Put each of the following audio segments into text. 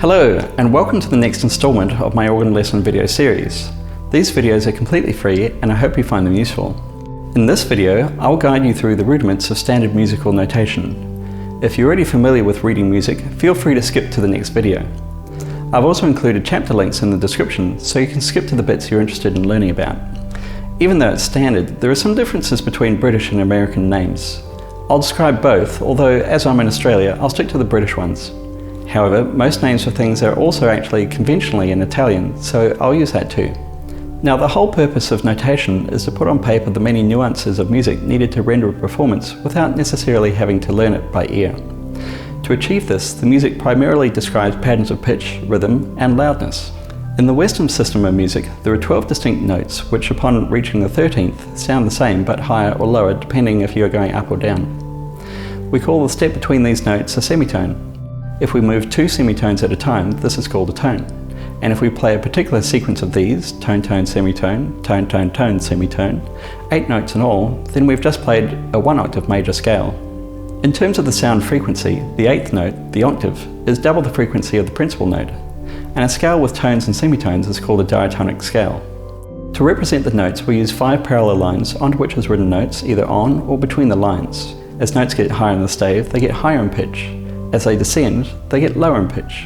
Hello, and welcome to the next installment of my organ lesson video series. These videos are completely free and I hope you find them useful. In this video, I'll guide you through the rudiments of standard musical notation. If you're already familiar with reading music, feel free to skip to the next video. I've also included chapter links in the description so you can skip to the bits you're interested in learning about. Even though it's standard, there are some differences between British and American names. I'll describe both, although as I'm in Australia, I'll stick to the British ones. However, most names for things are also actually conventionally in Italian, so I'll use that too. Now, the whole purpose of notation is to put on paper the many nuances of music needed to render a performance without necessarily having to learn it by ear. To achieve this, the music primarily describes patterns of pitch, rhythm, and loudness. In the Western system of music, there are 12 distinct notes which upon reaching the 13th sound the same but higher or lower depending if you are going up or down. We call the step between these notes a semitone. If we move 2 semitones at a time, this is called a tone. And if we play a particular sequence of these, tone, tone, semitone, tone, tone, tone, semitone, 8 notes in all, then we've just played a 1 octave major scale. In terms of the sound frequency, the 8th note, the octave, is double the frequency of the principal note. And a scale with tones and semitones is called a diatonic scale. To represent the notes, we use 5 parallel lines onto which is written notes either on or between the lines. As notes get higher in the stave, they get higher in pitch. As they descend, they get lower in pitch.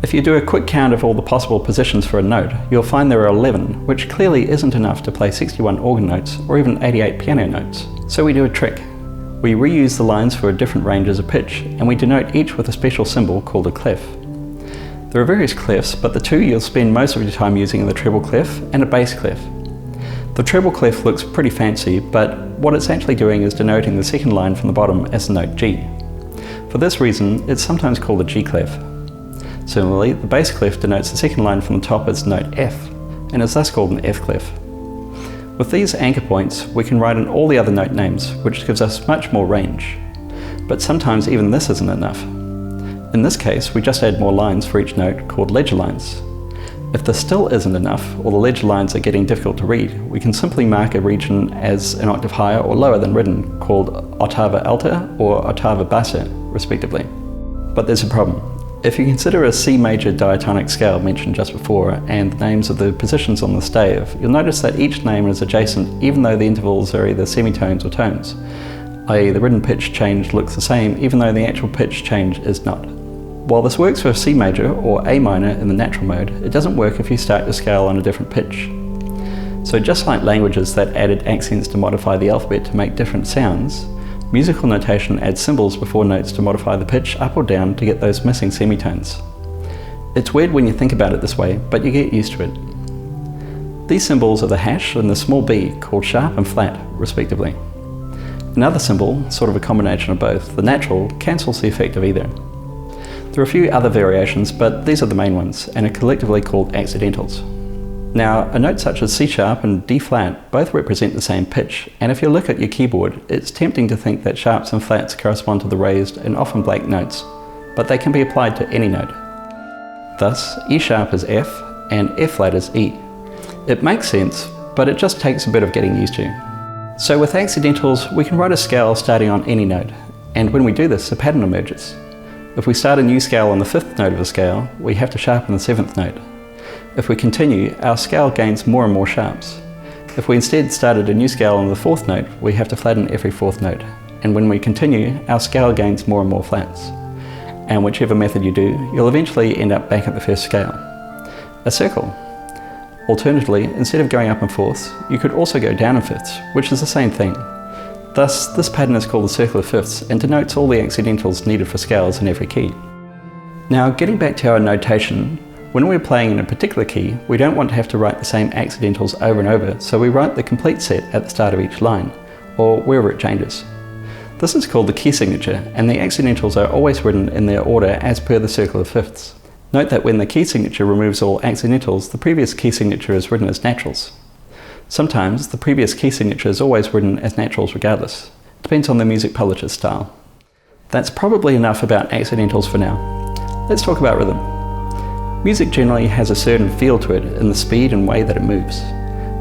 If you do a quick count of all the possible positions for a note, you'll find there are 11, which clearly isn't enough to play 61 organ notes or even 88 piano notes. So we do a trick. We reuse the lines for different ranges of pitch, and we denote each with a special symbol called a clef. There are various clefs, but the two you'll spend most of your time using are the treble clef and a bass clef. The treble clef looks pretty fancy, but what it's actually doing is denoting the second line from the bottom as the note G. For this reason, it's sometimes called a G clef. Similarly, the bass clef denotes the second line from the top as note F, and is thus called an F clef. With these anchor points, we can write in all the other note names, which gives us much more range. But sometimes even this isn't enough. In this case, we just add more lines for each note called ledger lines. If this still isn't enough, or the ledger lines are getting difficult to read, we can simply mark a region as an octave higher or lower than written, called ottava alta or ottava bassa, respectively. But there's a problem. If you consider a C major diatonic scale mentioned just before and the names of the positions on the stave, you'll notice that each name is adjacent even though the intervals are either semitones or tones, i.e. the written pitch change looks the same even though the actual pitch change is not. While this works for C major or A minor in the natural mode, it doesn't work if you start your scale on a different pitch. So just like languages that added accents to modify the alphabet to make different sounds, musical notation adds symbols before notes to modify the pitch up or down to get those missing semitones. It's weird when you think about it this way, but you get used to it. These symbols are the hash and the small b, called sharp and flat, respectively. Another symbol, sort of a combination of both, the natural, cancels the effect of either. There are a few other variations, but these are the main ones, and are collectively called accidentals. Now, a note such as C sharp and D flat both represent the same pitch, and if you look at your keyboard, it's tempting to think that sharps and flats correspond to the raised and often blank notes, but they can be applied to any note. Thus, E sharp is F, and F flat is E. It makes sense, but it just takes a bit of getting used to. So with accidentals, we can write a scale starting on any note, and when we do this, a pattern emerges. If we start a new scale on the 5th note of a scale, we have to sharpen the 7th note. If we continue, our scale gains more and more sharps. If we instead started a new scale on the 4th note, we have to flatten every 4th note. And when we continue, our scale gains more and more flats. And whichever method you do, you'll eventually end up back at the first scale. A circle. Alternatively, instead of going up in 4ths, you could also go down in 5ths, which is the same thing. Thus, this pattern is called the circle of 5ths and denotes all the accidentals needed for scales in every key. Now, getting back to our notation, when we're playing in a particular key, we don't want to have to write the same accidentals over and over, so we write the complete set at the start of each line, or wherever it changes. This is called the key signature, and the accidentals are always written in their order as per the circle of 5ths. Note that when the key signature removes all accidentals, the previous key signature is written as naturals. Sometimes, the previous key signature is always written as naturals regardless. It depends on the music publisher's style. That's probably enough about accidentals for now. Let's talk about rhythm. Music generally has a certain feel to it in the speed and way that it moves.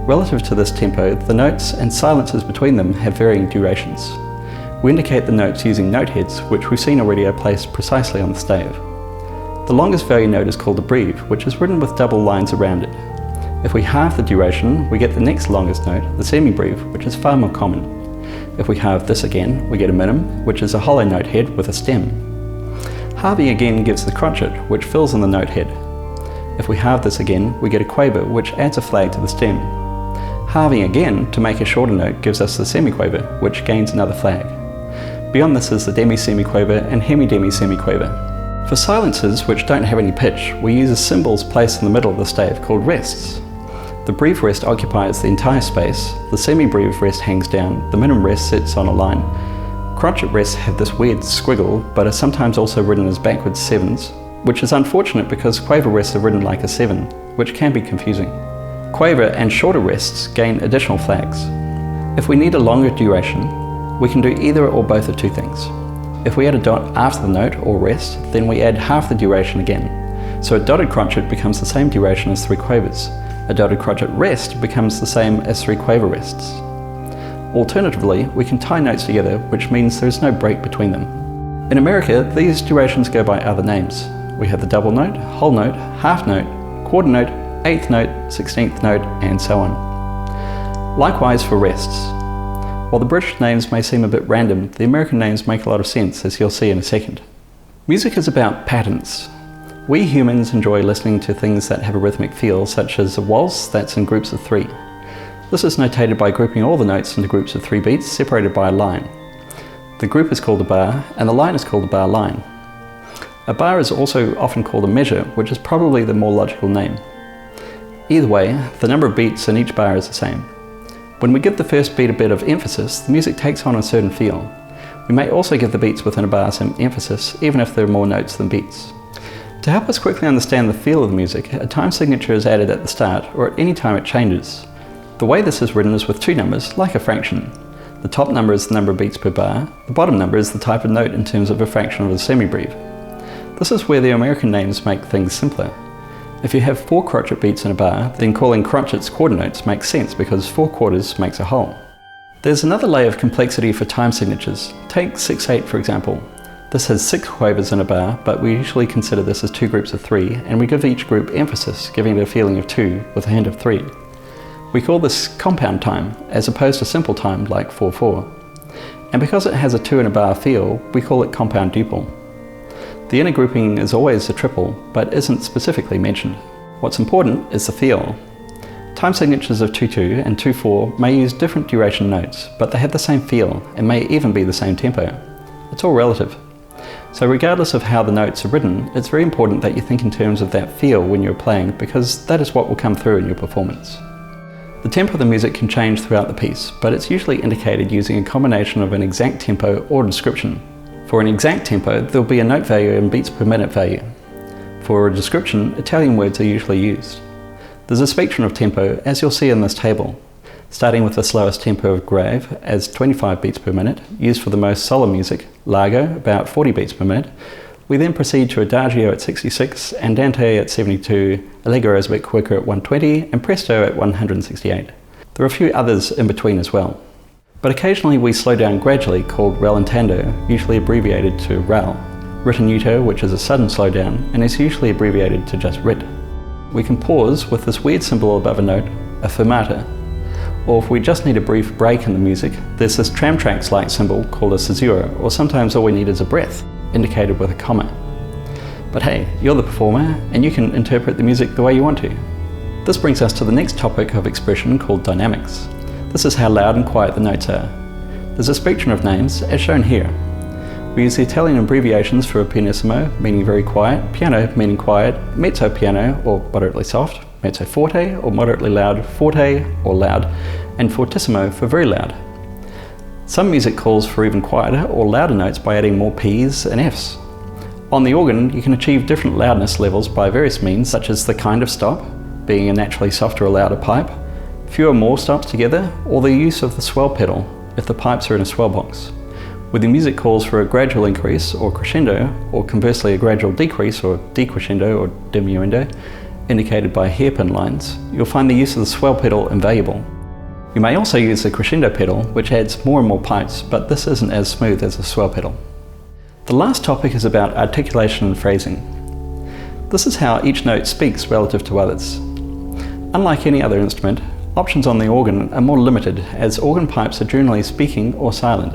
Relative to this tempo, the notes and silences between them have varying durations. We indicate the notes using note heads, which we've seen already are placed precisely on the stave. The longest value note is called a breve, which is written with double lines around it. If we halve the duration, we get the next longest note, the semi-breve, which is far more common. If we halve this again, we get a minim, which is a hollow note head with a stem. Halving again gives the crotchet, which fills in the note head. If we halve this again, we get a quaver, which adds a flag to the stem. Halving again to make a shorter note gives us the semiquaver, which gains another flag. Beyond this is the demi-semiquaver and hemi-demi-semiquaver. For silences which don't have any pitch, we use cymbals placed in the middle of the stave called rests. The breve rest occupies the entire space, the semi-breve rest hangs down, the minim rest sits on a line. Crotchet rests have this weird squiggle, but are sometimes also written as backwards sevens, which is unfortunate because quaver rests are written like a 7, which can be confusing. Quaver and shorter rests gain additional flags. If we need a longer duration, we can do either or both of two things. If we add a dot after the note or rest, then we add half the duration again. So a dotted crotchet becomes the same duration as 3 quavers. A dotted crotchet rest becomes the same as 3 quaver rests. Alternatively, we can tie notes together, which means there is no break between them. In America, these durations go by other names. We have the double note, whole note, half note, quarter note, eighth note, 16th note, and so on. Likewise for rests. While the British names may seem a bit random, the American names make a lot of sense, as you'll see in a second. Music is about patterns. We humans enjoy listening to things that have a rhythmic feel, such as a waltz that's in groups of 3. This is notated by grouping all the notes into groups of 3 beats separated by a line. The group is called a bar, and the line is called a bar line. A bar is also often called a measure, which is probably the more logical name. Either way, the number of beats in each bar is the same. When we give the first beat a bit of emphasis, the music takes on a certain feel. We may also give the beats within a bar some emphasis, even if there are more notes than beats. To help us quickly understand the feel of the music, a time signature is added at the start, or at any time it changes. The way this is written is with 2 numbers, like a fraction. The top number is the number of beats per bar, the bottom number is the type of note in terms of a fraction of the semi-breve. This is where the American names make things simpler. If you have 4 crotchet beats in a bar, then calling crotchets quarter notes makes sense because 4 quarters makes a whole. There's another layer of complexity for time signatures. Take 6/8 for example. This has 6 quavers in a bar, but we usually consider this as 2 groups of 3, and we give each group emphasis, giving it a feeling of 2 with a hint of 3. We call this compound time, as opposed to simple time like 4/4. And because it has a 2 in a bar feel, we call it compound duple. The inner grouping is always a triple, but isn't specifically mentioned. What's important is the feel. Time signatures of 2/2 and 2/4 may use different duration notes, but they have the same feel, and may even be the same tempo. It's all relative. So regardless of how the notes are written, it's very important that you think in terms of that feel when you're playing, because that is what will come through in your performance. The tempo of the music can change throughout the piece, but it's usually indicated using a combination of an exact tempo or description. For an exact tempo, there'll be a note value and beats per minute value. For a description, Italian words are usually used. There's a spectrum of tempo, as you'll see in this table, starting with the slowest tempo of grave as 25 beats per minute, used for the most solemn music, largo about 40 beats per minute. We then proceed to adagio at 66, andante at 72, allegro is a bit quicker at 120, and presto at 168. There are a few others in between as well. But occasionally we slow down gradually, called rallentando, usually abbreviated to rall. Ritenuto, which is a sudden slowdown, and is usually abbreviated to just rit. We can pause with this weird symbol above a note, a fermata. Or if we just need a brief break in the music, there's this tram tracks-like symbol called a caesura, or sometimes all we need is a breath, indicated with a comma. But hey, you're the performer, and you can interpret the music the way you want to. This brings us to the next topic of expression called dynamics. This is how loud and quiet the notes are. There's a spectrum of names, as shown here. We use the Italian abbreviations for pianissimo, meaning very quiet, piano, meaning quiet, mezzo piano, or moderately soft, mezzo forte, or moderately loud, forte, or loud, and fortissimo for very loud. Some music calls for even quieter or louder notes by adding more P's and F's. On the organ, you can achieve different loudness levels by various means, such as the kind of stop, being a naturally softer or louder pipe, fewer more stops together, or the use of the swell pedal, if the pipes are in a swell box. Where the music calls for a gradual increase or crescendo, or conversely a gradual decrease or decrescendo or diminuendo, indicated by hairpin lines, you'll find the use of the swell pedal invaluable. You may also use the crescendo pedal, which adds more and more pipes, but this isn't as smooth as the swell pedal. The last topic is about articulation and phrasing. This is how each note speaks relative to others. Unlike any other instrument, options on the organ are more limited, as organ pipes are generally speaking or silent.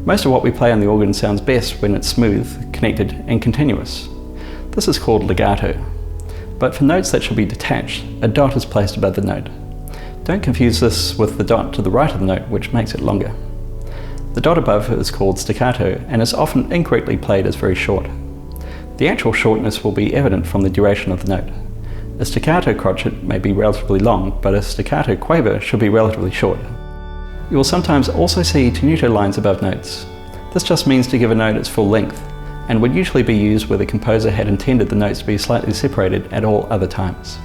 Most of what we play on the organ sounds best when it's smooth, connected, and continuous. This is called legato. But for notes that should be detached, a dot is placed above the note. Don't confuse this with the dot to the right of the note, which makes it longer. The dot above is called staccato and is often incorrectly played as very short. The actual shortness will be evident from the duration of the note. A staccato crotchet may be relatively long, but a staccato quaver should be relatively short. You will sometimes also see tenuto lines above notes. This just means to give a note its full length, and would usually be used where the composer had intended the notes to be slightly separated at all other times.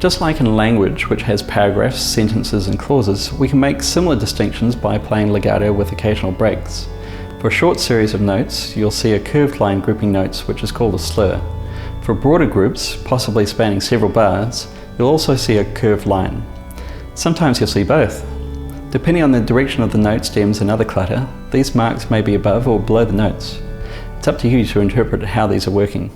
Just like in language, which has paragraphs, sentences, and clauses, we can make similar distinctions by playing legato with occasional breaks. For a short series of notes, you'll see a curved line grouping notes, which is called a slur. For broader groups, possibly spanning several bars, you'll also see a curved line. Sometimes you'll see both. Depending on the direction of the note stems and other clutter, these marks may be above or below the notes. It's up to you to interpret how these are working.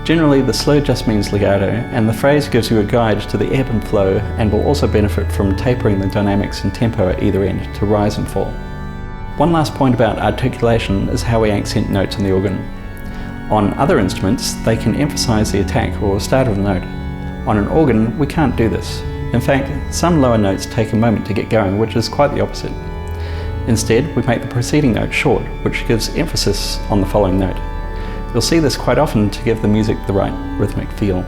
Generally, the slur just means legato, and the phrase gives you a guide to the ebb and flow and will also benefit from tapering the dynamics and tempo at either end to rise and fall. One last point about articulation is how we accent notes on the organ. On other instruments, they can emphasize the attack or start of a note. On an organ, we can't do this. In fact, some lower notes take a moment to get going, which is quite the opposite. Instead, we make the preceding note short, which gives emphasis on the following note. You'll see this quite often to give the music the right rhythmic feel.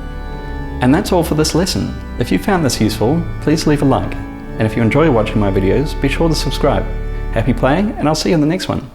And that's all for this lesson. If you found this useful, please leave a like. And if you enjoy watching my videos, be sure to subscribe. Happy playing, and I'll see you in the next one.